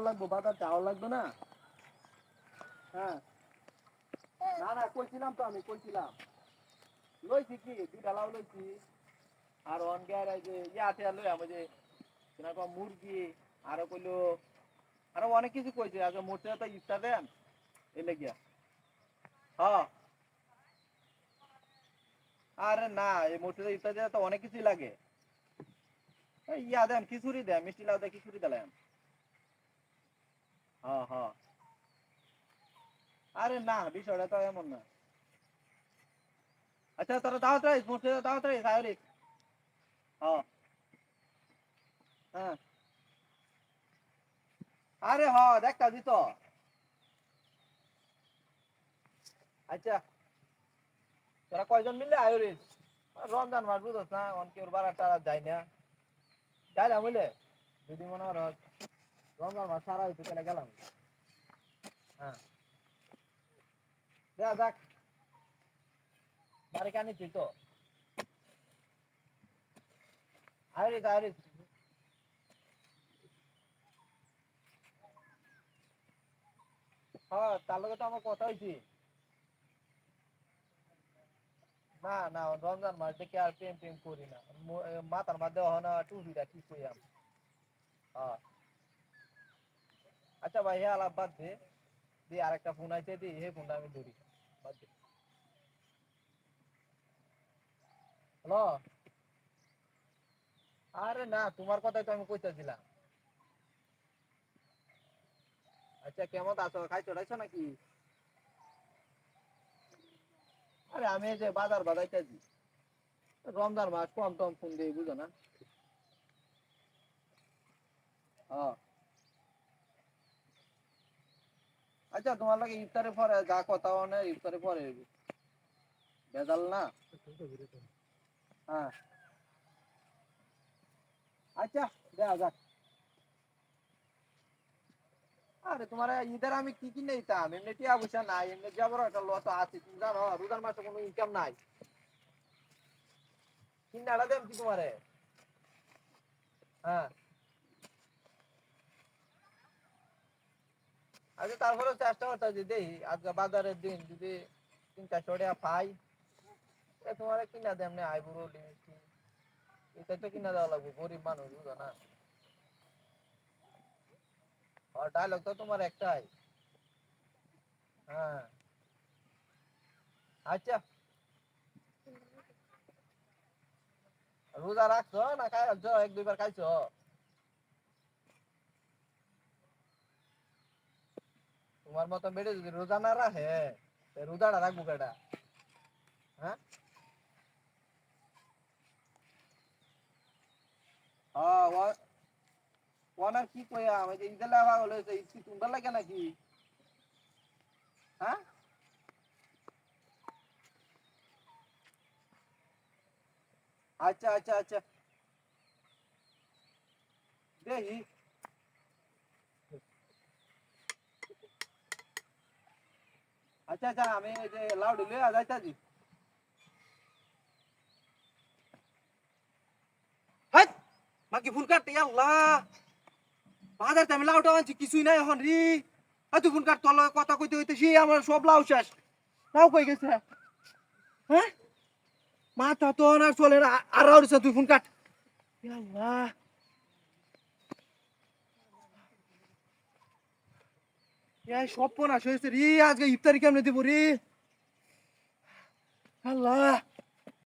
লাগবো, বাজার যাওয়া লাগবে না। হ্যাঁ, না না কইছিলাম তো, আমি কইছিলাম লইছি কি দুইটা লাউ লইছি, আর অনগার এই যে ইয়াতে লই আমি যে কিরকম মুরগি, আরো কইলো আরো অনেক কিছু কইছে। আগে মোটে তো ইচ্ছা দেন এই লেগিয়া। হ্যাঁ, আরে না, এই মোটে ইচ্ছা দেওয়া তো অনেক কিছুই লাগে। এই ইয়া দেন, খিচুড়ি দেন, মিষ্টি লাউ দিয়ে খিচুড়ি দিলেন। হ্যাঁ হ্যাঁ, আরে না, বিষয়টা তো এমন না। আচ্ছা তোরা দাওয়াত রাইস, মোটে দাওয়াত রাইস আয়রিস। হ্যাঁ হ্যাঁ, আরে হ্যাঁ দেখতা দিত। আচ্ছা, তোরা কয়জন মিললে আয়রিস? রমজান মাস বুঝছ না, অনকে ওর বারা টারা যায় না, যাইলাম বুঝলে, যদি মনে হয় রমজান মাস সারা হইতে চলে গেলাম। হ্যাঁ, দেয়া যাক, বাড়ি কানি তুই তো আয়রিস আয়রিস। হ্যাঁ, তার লগে তো আমার কথা হয়েছি। না না, রমজান মাস দেখে আর প্রেম প্রেম করি না, মাথার মধ্যে হনা টুপিটা ঠিক কইয়াম। হ্যাঁ, আচ্ছা ভাই, হে আলাপ বাদ দে, দিয়ে আরেকটা ফোন আইতে দি, হে ফোনটা আমি ধরি, বাদ দে। হ্যালো, আরে না, তোমার কথাই তো আমি কইতাছিলাম। আচ্ছা, কেমন আছো, খাইছো টাইছো নাকি? আরে আমি এই যে বাজার বাজাইতেছি, রমজান মাস কম টম ফোন দিয়ে বুঝো না। হ্যাঁ, আচ্ছা তোমার লাগে ইফতারের পরে যা কথা মানে ইফতারের পরে ভেজাল না। হ্যাঁ, আচ্ছা দেখা যাক। আরে তোমার ঈদের আমি কি কিনে দিতাম, এমনি টিয়া পয়সা নাই, এমনি যাবার একটা লস আছে, তুমি জানো রোজার মাসে কোনো ইনকাম নাই। কিনাটা দেন কি তোমারে? হ্যাঁ, আচ্ছা তারপরে চেষ্টা করতে দেখি, আজকে বাজারের দিন যদি 3-4 টাকা পাই, তোমার কিনা দেন না, আইবুড়ো লিমিটি এটা তো কিনা দেওয়া লাগবে, গরিব মানুষ বুঝো না। আর ডায়লগ তো তোমার একটাই। হ্যাঁ, আচ্ছা, রোজা রাখছো না খাইছো, 1-2 বার খাইছো? তোমার মতো বেড়ে যদি রোজা না রাখে, রোজাটা রাখবো কেটা? হ্যাঁ, হ্যাঁ, ওনার কি কইয়া আমি যে ঈদের লাগা হলো, ঈদ কি তোমরা লাগে নাকি? হ্যাঁ, আচ্ছা আচ্ছা আচ্ছা, দেখি। আচ্ছা আচ্ছা, আমি এই যে লাউডি লইয়া যাইতাছি। হাই, মাকি ফোন কাটতে আল্লাহ, বাজারতে আমি লাউটা আনছি কিছুই নাই এখন রে। আর তুই ফোন কাট, তোর লগে কথা কইতে হইতেছি, আমার সব লাউ শেষ। লাউ কই গেছে? হ্যাঁ, মাথা তো আর চলে না, আর আউড়ছে, তুই ফোন কাট। আল্লাহ, সব পোনা হয়েছে রে, আজকে ইফতারি কেমনে দিব রে? আল্লাহ।